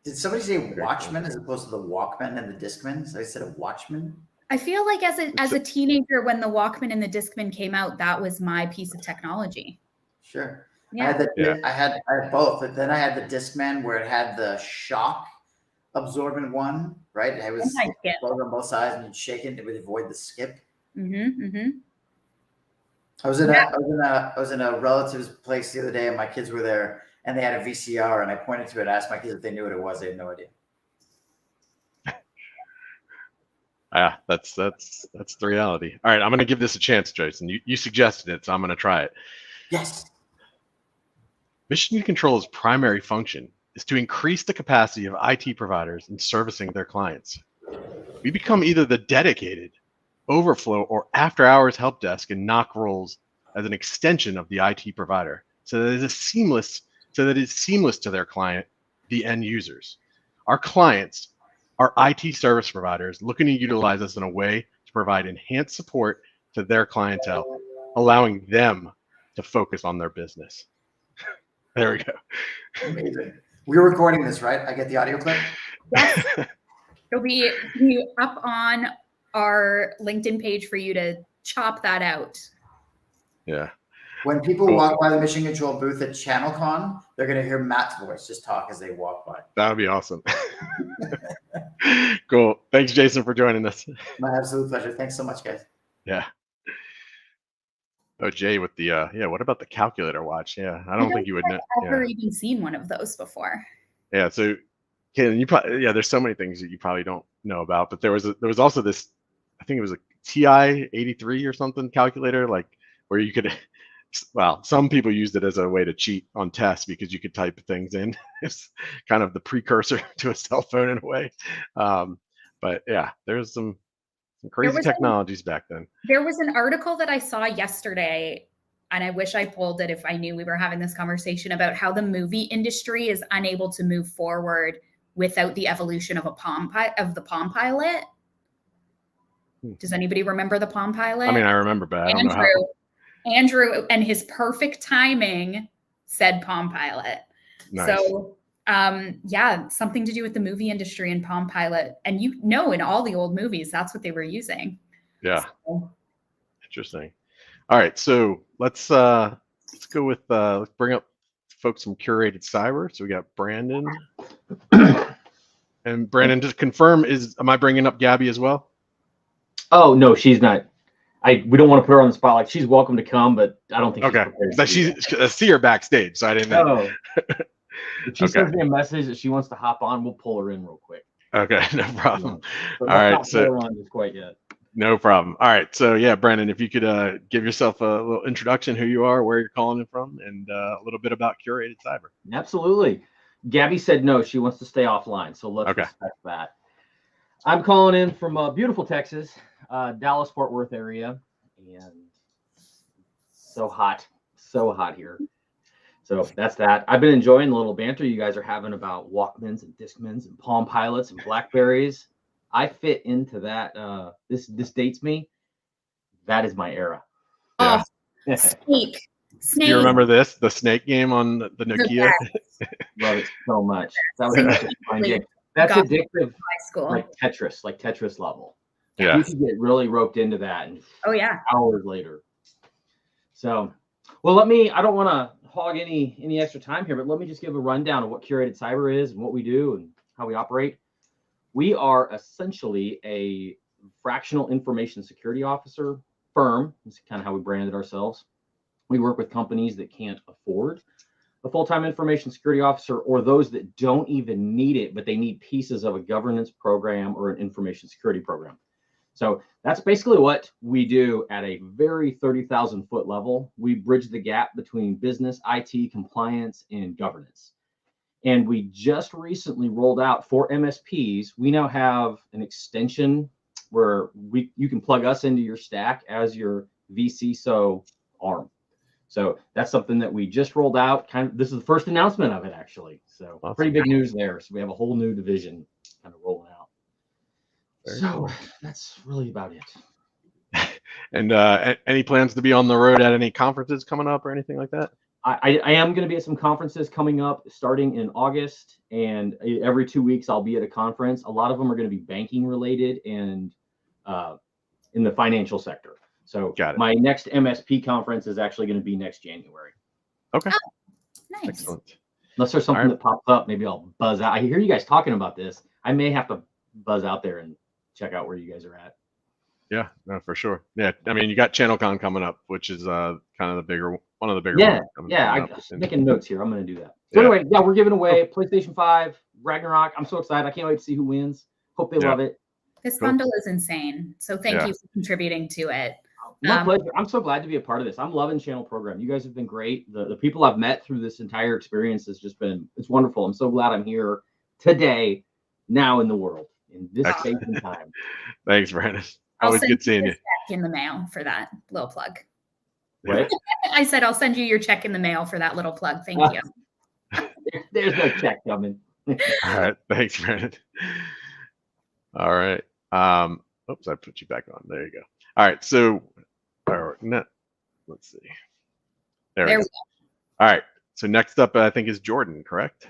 Did somebody say Watchman as opposed to the Walkman and the Discman? So I said a Watchman. I feel like as a teenager, when the Walkman and the Discman came out, that was my piece of technology. Sure. Yeah. I had both, but then I had the Discman where it had the shock absorbent one, right? It was closed on both sides, and you'd shake it would avoid the skip. I was in a relative's place the other day, and my kids were there, and they had a VCR, and I pointed to it, asked my kids if they knew what it was. They had no idea. Yeah, that's the reality. All right, I'm going to give this a chance, Jason. You suggested it, so I'm going to try it. Yes. Mission Control's primary function is to increase the capacity of IT providers in servicing their clients. We become either the dedicated, overflow, or after-hours help desk and knock roles as an extension of the IT provider, so that it's seamless to their client, the end users. Our clients are IT service providers looking to utilize us in a way to provide enhanced support to their clientele, allowing them to focus on their business. There we go. Amazing. We're recording this, right? I get the audio clip? Yes. It'll be up on our LinkedIn page for you to chop that out. Yeah. When people walk by the Mission Control booth at ChannelCon, they're going to hear Matt's voice just talk as they walk by. That would be awesome. Cool. Thanks, Jason, for joining us. My absolute pleasure. Thanks so much, guys. Yeah. Oh, Jay, with the what about the calculator watch? Yeah, I don't think you would know. I've never even seen one of those before. Yeah, so Caitlin, you probably there's so many things that you probably don't know about, but there was also this, I think it was a TI 83 or something calculator, like where you could, well, some people used it as a way to cheat on tests because you could type things in. It's kind of the precursor to a cell phone in a way. But yeah, there's some crazy technologies back then. There was an article that I saw yesterday, and I wish I pulled it if I knew we were having this conversation, about how the movie industry is unable to move forward without the evolution of the Palm Pilot. Does anybody remember the Palm Pilot? I mean, I remember, but I don't know how. Andrew and his perfect timing said Palm Pilot. Nice. So yeah, something to do with the movie industry and Palm Pilot. And in all the old movies, that's what they were using. Yeah. So. Interesting. All right. So let's let's go with let's bring up folks from Curated Cyber. So we got Brandon. And Brandon, just confirm, am I bringing up Gabby as well? Oh no, she's not. We don't want to put her on the spot. Like, she's welcome to come, but I don't think Okay. I see her backstage, so I didn't know. If she sends me a message that she wants to hop on, we'll pull her in real quick. Okay, no problem. All right, so pull her on just quite yet. No problem. All right, so yeah, Brandon, if you could give yourself a little introduction, who you are, where you're calling in from, and a little bit about Curated Cyber. Absolutely. Gabby said no, she wants to stay offline, so let's respect that. I'm calling in from beautiful Texas, Dallas, Fort Worth area, and so hot here. So that's that. I've been enjoying the little banter you guys are having about Walkmans and Discmans and Palm Pilots and Blackberries. I fit into that. This dates me. That is my era. Yeah. Oh, Snake. Do you remember this? The Snake game on the Nokia? Love it so much. That was fun game. That's addictive. High school. Like Tetris level. Yeah. You can get really roped into that. And hours later. So, well, I don't want to hog any extra time here, but let me just give a rundown of what Curated Cyber is and what we do and how we operate. We are essentially a fractional information security officer firm. That's kind of how we branded ourselves. We work with companies that can't afford a full-time information security officer, or those that don't even need it, but they need pieces of a governance program or an information security program. So that's basically what we do at a very 30,000 foot level. We bridge the gap between business, IT, compliance, and governance. And we just recently rolled out for MSPs. We now have an extension where you can plug us into your stack as your vCISO arm. So that's something that we just rolled out. This is the first announcement of it, actually. So pretty big news there. So we have a whole new division kind of rolling out. So that's really about it. And any plans to be on the road at any conferences coming up or anything like that? I am going to be at some conferences coming up starting in August, and every 2 weeks I'll be at a conference. A lot of them are going to be banking related and in the financial sector. So my next MSP conference is actually going to be next January. Okay. Oh, nice. Excellent. Unless there's something that pops up, maybe I'll buzz out. I hear you guys talking about this. I may have to buzz out there and check out where you guys are at. Yeah, no, for sure. Yeah, I mean, you got ChannelCon coming up, which is kind of one of the bigger ones. Coming I'm making notes here. I'm going to do that. So anyway, we're giving away PlayStation 5, Ragnarok. I'm so excited. I can't wait to see who wins. Hope they love it. This bundle is insane. So thank you for contributing to it. My pleasure. I'm so glad to be a part of this. I'm loving channel program. You guys have been great. The people I've met through this entire experience has just been, it's wonderful. I'm so glad I'm here today, now in the world, in this space and time. Thanks, Brandon. Always good seeing you. Check in the mail for that little plug. Right? I said I'll send you your check in the mail for that little plug. Thank you. There's no check coming. All right. Thanks, Brandon. All right. Oops, I put you back on. There you go. All right. So, let's see. There we go. All right. So next up, I think, is Jordan, correct?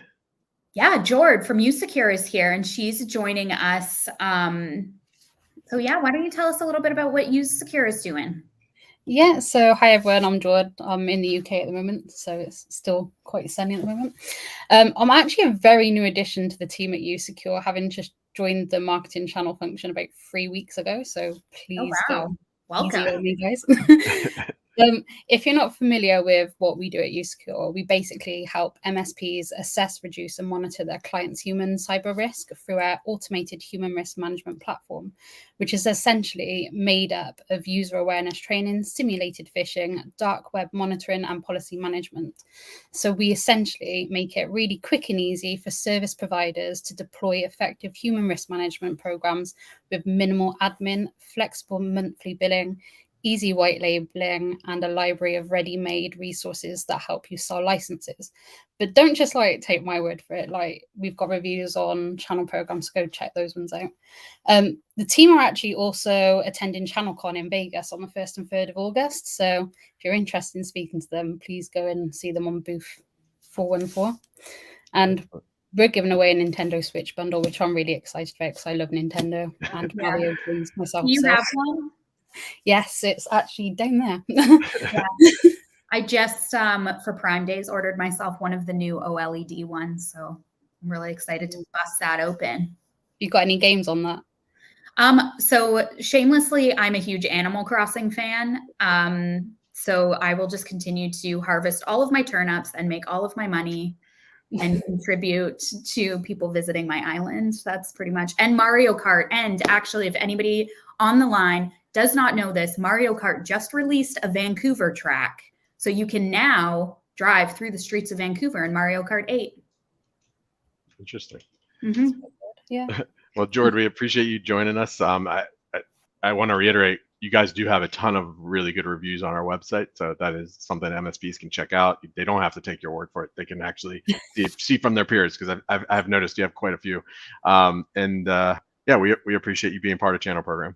Yeah, Jord from USecure is here, and she's joining us. So yeah, why don't you tell us a little bit about what USecure is doing? Yeah, so hi everyone, I'm Jord. I'm in the UK at the moment, so it's still quite sunny at the moment. I'm actually a very new addition to the team at USecure, having just joined the marketing channel function about 3 weeks ago. So please go welcome, easy on me, guys. If you're not familiar with what we do at USecure, we basically help MSPs assess, reduce, and monitor their clients' human cyber risk through our automated human risk management platform, which is essentially made up of user awareness training, simulated phishing, dark web monitoring, and policy management. So we essentially make it really quick and easy for service providers to deploy effective human risk management programs with minimal admin, flexible monthly billing, easy white labeling, and a library of ready-made resources that help you sell licenses. But don't just take my word for it. We've got reviews on channel programs, so go check those ones out. The team are actually also attending ChannelCon in Vegas on the 1st and 3rd of August. So if you're interested in speaking to them, please go and see them on booth 414. And we're giving away a Nintendo Switch bundle, which I'm really excited about because I love Nintendo and Mario games myself. You have one? Yes, it's actually down there. I just for Prime Days ordered myself one of the new OLED ones, so I'm really excited to bust that open. You got any games on that? So shamelessly, I'm a huge Animal Crossing fan. So I will just continue to harvest all of my turnips and make all of my money and contribute to people visiting my island. That's pretty much. And Mario Kart. And actually, if anybody on the line does not know this, Mario Kart just released a Vancouver track. So you can now drive through the streets of Vancouver in Mario Kart 8. Interesting. Mm-hmm. Yeah. Well, Jord, we appreciate you joining us. I want to reiterate, you guys do have a ton of really good reviews on our website. So that is something MSPs can check out. They don't have to take your word for it. They can actually see from their peers, because I've noticed you have quite a few. Yeah, we appreciate you being part of Channel Program.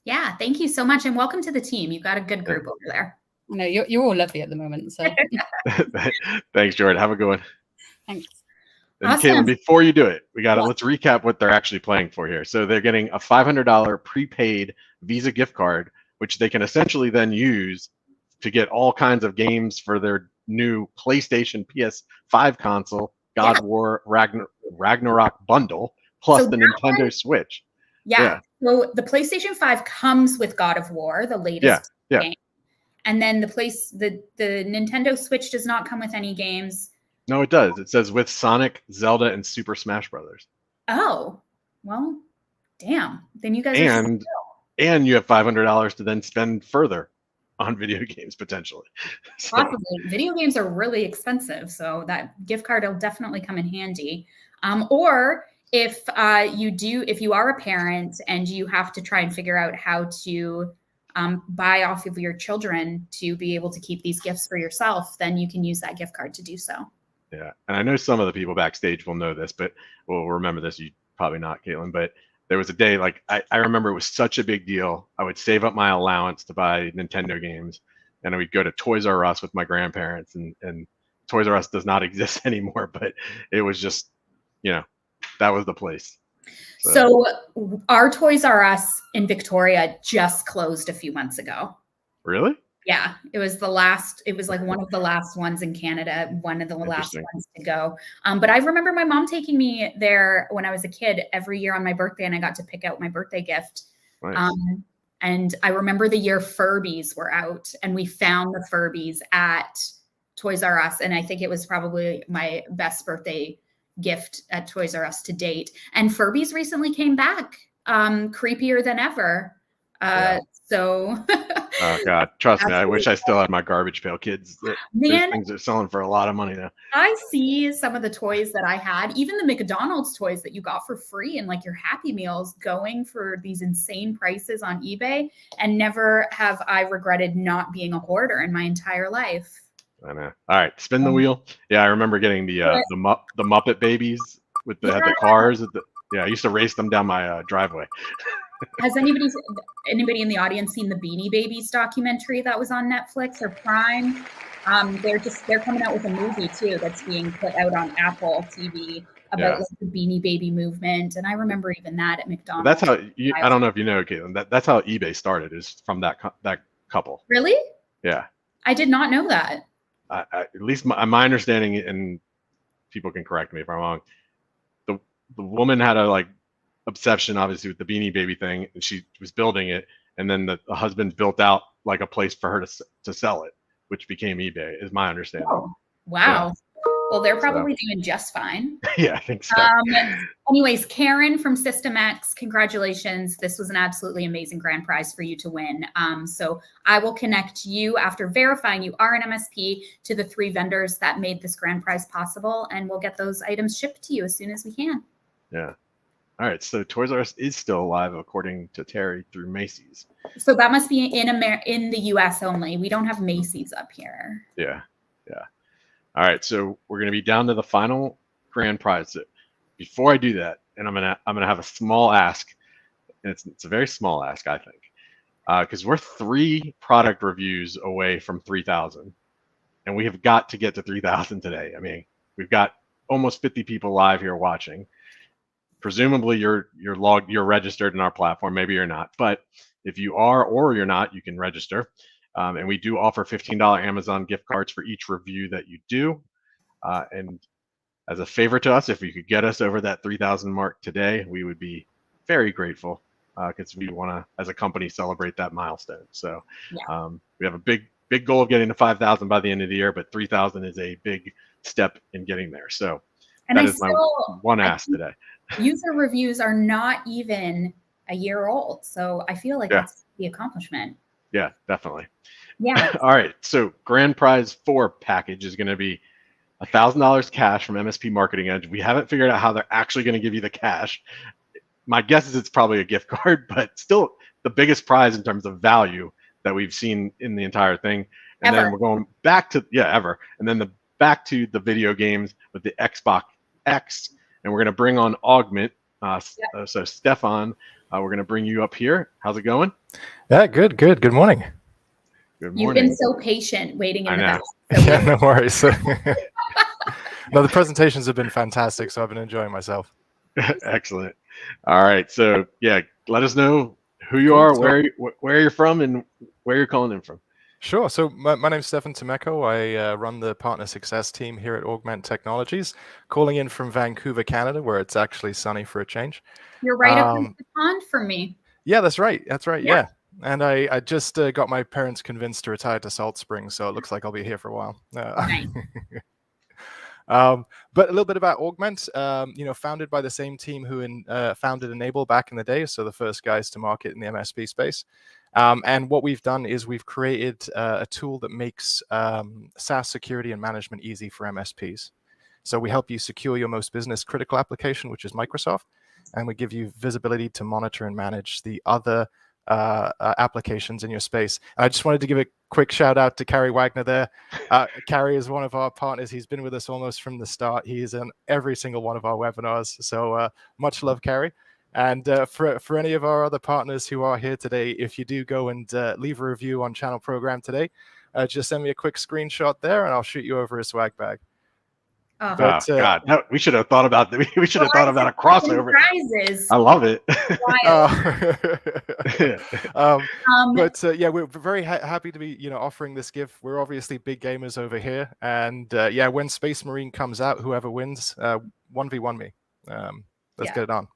Yeah, thank you so much. And welcome to the team. You've got a good group over there. No, you're all lovely at the moment. So Thanks, Jord. Have a good one. Thanks. And Awesome. Caitlin, before you do it, let's recap what they're actually playing for here. So they're getting a $500 prepaid Visa gift card, which they can essentially then use to get all kinds of games for their new PlayStation PS5 console, God of War Ragnarok bundle, plus the Nintendo Switch. Yeah. So the PlayStation 5 comes with God of War, the latest game. And then the Nintendo Switch does not come with any games. No, it does. It says with Sonic, Zelda, and Super Smash Brothers. Oh, well, damn. Then you guys and you have $500 to then spend further on video games potentially. So. Possibly. Video games are really expensive, so that gift card will definitely come in handy. Or if you are a parent and you have to try and figure out how to buy off of your children to be able to keep these gifts for yourself, then you can use that gift card to do so. Yeah, and I know some of the people backstage will know this, but will remember this. You probably not, Caitlin, but there was a day, like I remember it was such a big deal. I would save up my allowance to buy Nintendo games, and I would go to Toys R Us with my grandparents, and Toys R Us does not exist anymore, but it was just, that was the place. So our Toys R Us in Victoria just closed a few months ago. Really? Yeah, it was like one of the last ones in Canada, one of the last ones to go. But I remember my mom taking me there when I was a kid every year on my birthday, and I got to pick out my birthday gift. Nice. And I remember the year Furbies were out, and we found the Furbies at Toys R Us. And I think it was probably my best birthday gift at Toys R Us to date. And Furbies recently came back, creepier than ever. So oh God, trust me, I wish I still had my Garbage Pail Kids. These things are selling for a lot of money now. I see some of the toys that I had, even the McDonald's toys that you got for free and like your Happy Meals, going for these insane prices on eBay, and never have I regretted not being a hoarder in my entire life. I know. All right, spin the wheel. Yeah, I remember getting the Muppet Babies with had the cars. I used to race them down my driveway. Has anybody in the audience seen the Beanie Babies documentary that was on Netflix or Prime? They're coming out with a movie too that's being put out on Apple TV about like the Beanie Baby movement, and I remember even that at McDonald's. That's how I don't know if you know, Caitlin. That's how eBay started, is from that couple. Really? Yeah. I did not know that. At least my understanding, and people can correct me if I'm wrong. The woman had a obsession, obviously, with the Beanie Baby thing, and she was building it, and then the husband built out like a place for her to sell it, which became eBay, is my understanding. Oh, wow. Yeah. Well, they're probably doing just fine. Yeah, I think so. Anyways, Karen from System X, congratulations. This was an absolutely amazing grand prize for you to win. So I will connect you, after verifying you are an MSP, to the 3 vendors that made this grand prize possible, and we'll get those items shipped to you as soon as we can. Yeah. All right, so Toys R Us is still alive, according to Terry, through Macy's. So that must be in the U.S. only. We don't have Macy's up here. Yeah. All right, so we're going to be down to the final grand prize. Before I do that, and I'm gonna have a small ask, and it's a very small ask, I think, because we're 3 product reviews away from 3,000, and we have got to get to 3,000 today. I mean, we've got almost 50 people live here watching. Presumably you're registered in our platform. Maybe you're not, but if you are or you're not, you can register. And we do offer $15 Amazon gift cards for each review that you do. And as a favor to us, if you could get us over that 3,000 mark today, we would be very grateful, because we want to, as a company, celebrate that milestone. So we have a big goal of getting to 5,000 by the end of the year, but 3,000 is a big step in getting there. So that is my one ask today. User reviews are not even a year old, so I feel like that's the accomplishment. Yeah, definitely. Yeah. All right. So grand prize 4 package is going to be $1,000 cash from MSP Marketing Edge. We haven't figured out how they're actually going to give you the cash. My guess is it's probably a gift card, but still the biggest prize in terms of value that we've seen in the entire thing. And then we're going back to ever. And then back to the video games with the Xbox X, and we're going to bring on Augment. So Stefan, we're going to bring you up here. How's it going? Yeah, good. Good morning. Good morning. You've been so patient waiting in the back. Yeah, no worries. No, the presentations have been fantastic, so I've been enjoying myself. Excellent. All right. So let us know who you are, where you're from, and where you're calling in from. Sure. So my name's Stefan Tomeko. I run the partner success team here at Augment Technologies, calling in from Vancouver, Canada, where it's actually sunny for a change. You're right up in the pond for me. Yeah, that's right. That's right. Yeah. And I just got my parents convinced to retire to Salt Springs, so it looks like I'll be here for a while. Nice. But a little bit about Augment, founded by the same team who founded Enable back in the day, so the first guys to market in the MSP space. And what we've done is we've created a tool that makes SaaS security and management easy for MSPs. So we help you secure your most business critical application, which is Microsoft, and we give you visibility to monitor and manage the other applications in your space. And I just wanted to give a quick shout out to Carrie Wagner there. Carrie is one of our partners. He's been with us almost from the start. He's in every single one of our webinars. So much love, Carrie. And for any of our other partners who are here today, if you do go and leave a review on Channel Program today, just send me a quick screenshot there and I'll shoot you over a swag bag. But, God, no, we should have thought about that. We should have thought about a crossover. Prizes. I love it. But we're very happy to be, offering this gift. We're obviously big gamers over here, and when Space Marine comes out, whoever wins, 1v1 me. Let's get it on.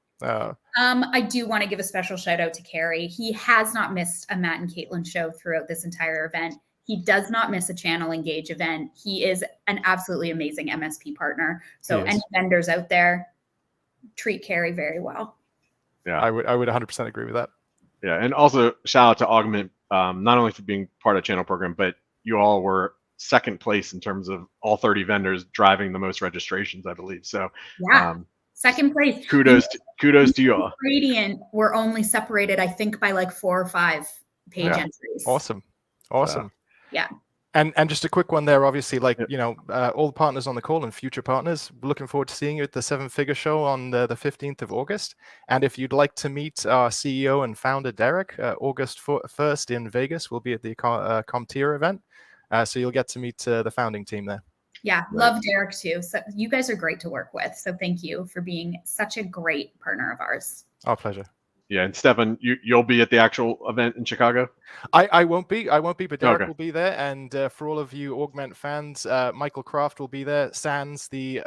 I do want to give a special shout out to Carrie. He has not missed a Matt and Caitlin show throughout this entire event. He does not miss a Channel Engage event. He is an absolutely amazing MSP partner. So any vendors out there, treat Carrie very well. Yeah, I would 100% agree with that. Yeah, and also shout out to Augment, not only for being part of Channel Program, but you all were second place in terms of all 30 vendors driving the most registrations, I believe. So second place. Kudos to you all. Radiant were only separated, I think, by like 4 or 5 page entries. Awesome. Yeah. And just a quick one there, obviously, all the partners on the call and future partners, we're looking forward to seeing you at the 7 Figure Show on the 15th of August. And if you'd like to meet our CEO and founder, Derek, August 1st in Vegas, we'll be at the CompTIA event. So you'll get to meet the founding team there. Yeah, love Derek too. So you guys are great to work with. So thank you for being such a great partner of ours. Our pleasure. Yeah, and Stefan, you'll be at the actual event in Chicago? I won't be, but Derek will be there. And for all of you Augment fans, Michael Kraft will be there. Sans the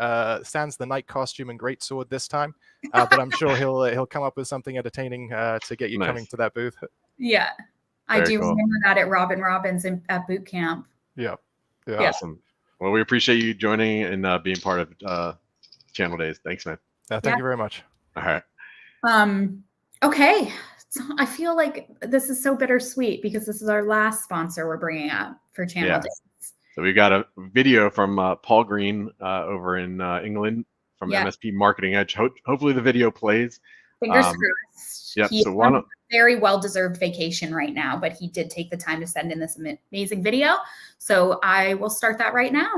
knight costume and greatsword this time, but I'm sure he'll come up with something entertaining to get you coming to that booth. Yeah, I do remember that at Robin Robbins at boot camp. Yeah. Awesome. Well, we appreciate you joining and being part of Channel Daze. Thanks, man. Thank you very much. All right. Okay. So I feel like this is so bittersweet because this is our last sponsor we're bringing up for Channel Daze. So we got a video from Paul Green over in England from MSP Marketing Edge. Hopefully the video plays. Fingers crossed. Yep. He's on a very well-deserved vacation right now, but he did take the time to send in this amazing video. So I will start that right now.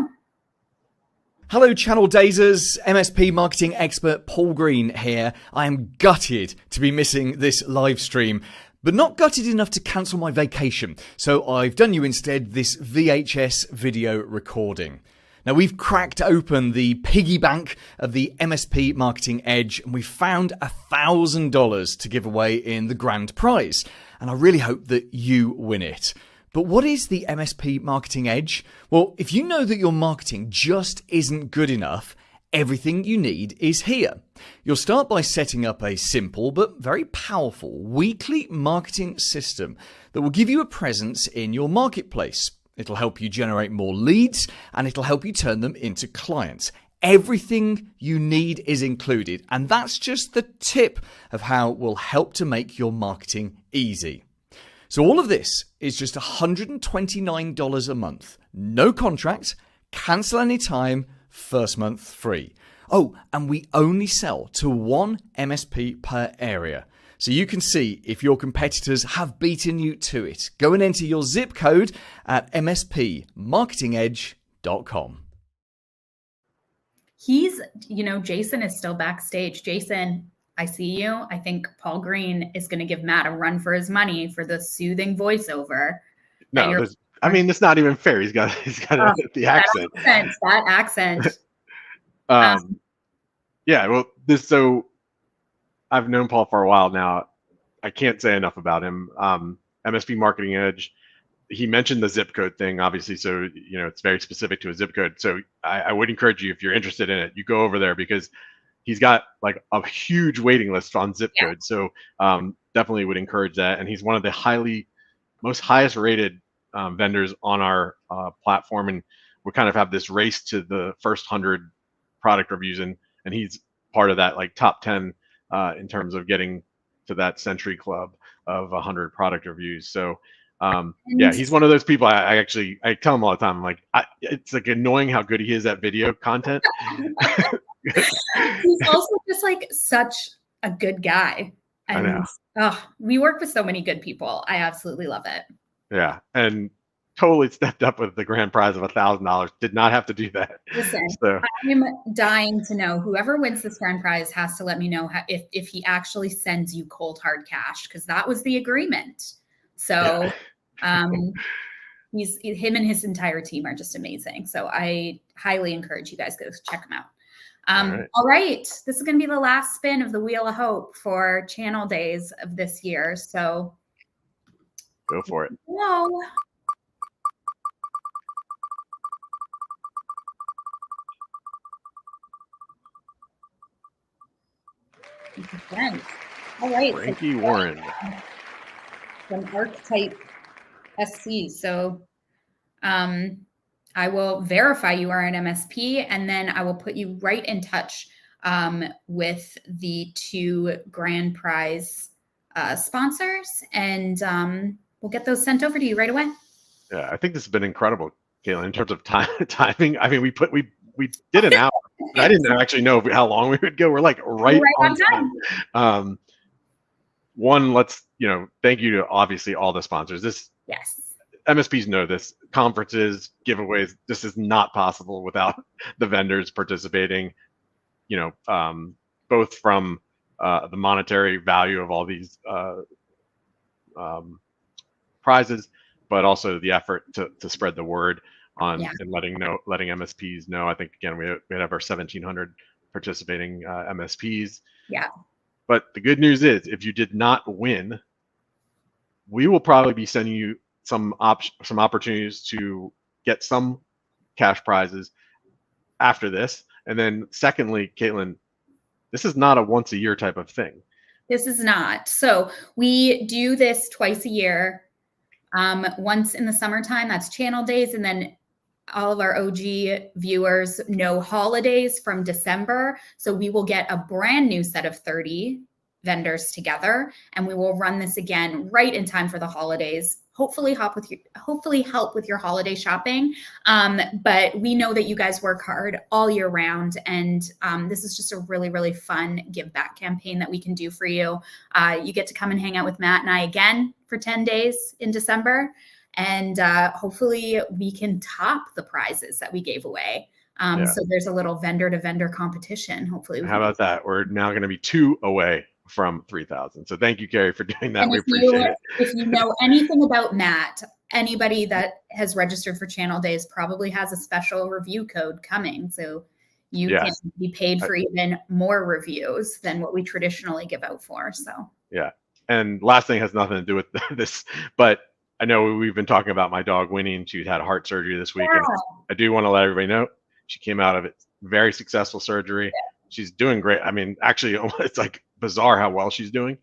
Hello Channel Dazers, MSP marketing expert Paul Green here. I am gutted to be missing this live stream, but not gutted enough to cancel my vacation. So I've done you instead this VHS video recording. Now we've cracked open the piggy bank of the MSP Marketing Edge and we've found $1,000 to give away in the grand prize. And I really hope that you win it. But what is the MSP Marketing Edge? Well, if you know that your marketing just isn't good enough, everything you need is here. You'll start by setting up a simple but very powerful weekly marketing system that will give you a presence in your marketplace. It'll help you generate more leads and it'll help you turn them into clients. Everything you need is included, and that's just the tip of how it will help to make your marketing easy. So all of this is just $129 a month. No contract, cancel anytime, first month free. Oh, and we only sell to one MSP per area. So you can see if your competitors have beaten you to it. Go and enter your zip code at mspmarketingedge.com. Jason is still backstage. Jason, I see you. I think Paul Green is going to give Matt a run for his money for the soothing voiceover. No, it's not even fair. He's got the accent. That accent. Yeah, well, so I've known Paul for a while now. I can't say enough about him. MSP Marketing Edge. He mentioned the zip code thing, obviously. So, it's very specific to a zip code. So I would encourage you, if you're interested in it, you go over there because he's got like a huge waiting list on zip code. So definitely would encourage that. And he's one of the highest rated vendors on our platform. And we kind of have this race to the first 100 product reviews. And he's part of that like top 10 in terms of getting to that century club of 100 product reviews. So he's one of those people. I tell him all the time, I'm like, it's like annoying how good he is at video content. He's also just like such a good guy. And I know. We work with so many good people. I absolutely love it. Yeah. And totally stepped up with the grand prize of $1,000. Did not have to do that. Listen, I'm dying to know whoever wins this grand prize has to let me know if he actually sends you cold hard cash, because that was the agreement. So him and his entire team are just amazing. So I highly encourage you guys to go check him out. All right. This is going to be the last spin of the Wheel of Hope for Channel Days of this year. So go for it. No. All right. Frankie Warren. From Archetype SC. So I will verify you are an MSP, and then I will put you right in touch with the two grand prize sponsors, and we'll get those sent over to you right away. Yeah, I think this has been incredible, Caitlin, in terms of timing. I mean, we did an hour. I didn't actually know how long we would go. We're like right on time. One, let's thank you to obviously all the sponsors. MSPs know this. Conferences, giveaways, this is not possible without the vendors participating, both from the monetary value of all these prizes, but also the effort to spread the word on and letting MSPs know. I think, again, we have our 1,700 participating MSPs. Yeah. But the good news is, if you did not win, we will probably be sending you some opportunities to get some cash prizes after this. And then secondly, Caitlin, this is not a once a year type of thing. This is not. So we do this twice a year. Once in the summertime, that's Channel Days. And then all of our OG viewers know holidays from December. So we will get a brand new set of 30 vendors together, and we will run this again right in time for the holidays. Hopefully help with your holiday shopping. But we know that you guys work hard all year round, and this is just a really, really fun give back campaign that we can do for you. You get to come and hang out with Matt and I again for 10 days in December, and hopefully we can top the prizes that we gave away. So there's a little vendor to vendor competition. Hopefully. How about that? We're now going to be 2 away from 3,000. So thank you, Carrie, for doing that. We appreciate it. If you know anything about Matt, anybody that has registered for Channel Days probably has a special review code coming. So you can be paid for even more reviews than what we traditionally give out for. So yeah. And last thing has nothing to do with this, but I know we've been talking about my dog Winnie, and she had heart surgery this week. And I do want to let everybody know she came out of it very successful surgery. Yeah. She's doing great. I mean, actually, it's like bizarre how well she's doing.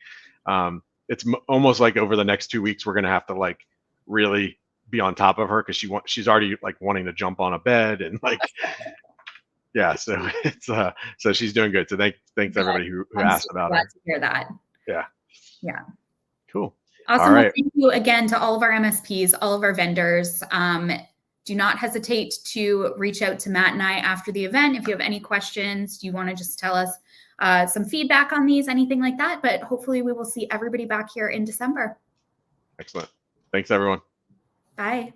It's almost like over the next 2 weeks, we're going to have to like really be on top of her because she's already like wanting to jump on a bed and like, yeah. So it's so she's doing good. So thanks everybody who asked about her. Glad to hear that. Yeah. Yeah. Cool. Awesome. All right. Well, thank you again to all of our MSPs, all of our vendors. Do not hesitate to reach out to Matt and I after the event. If you have any questions, you want to just tell us some feedback on these, anything like that. But hopefully we will see everybody back here in December. Excellent. Thanks, everyone. Bye.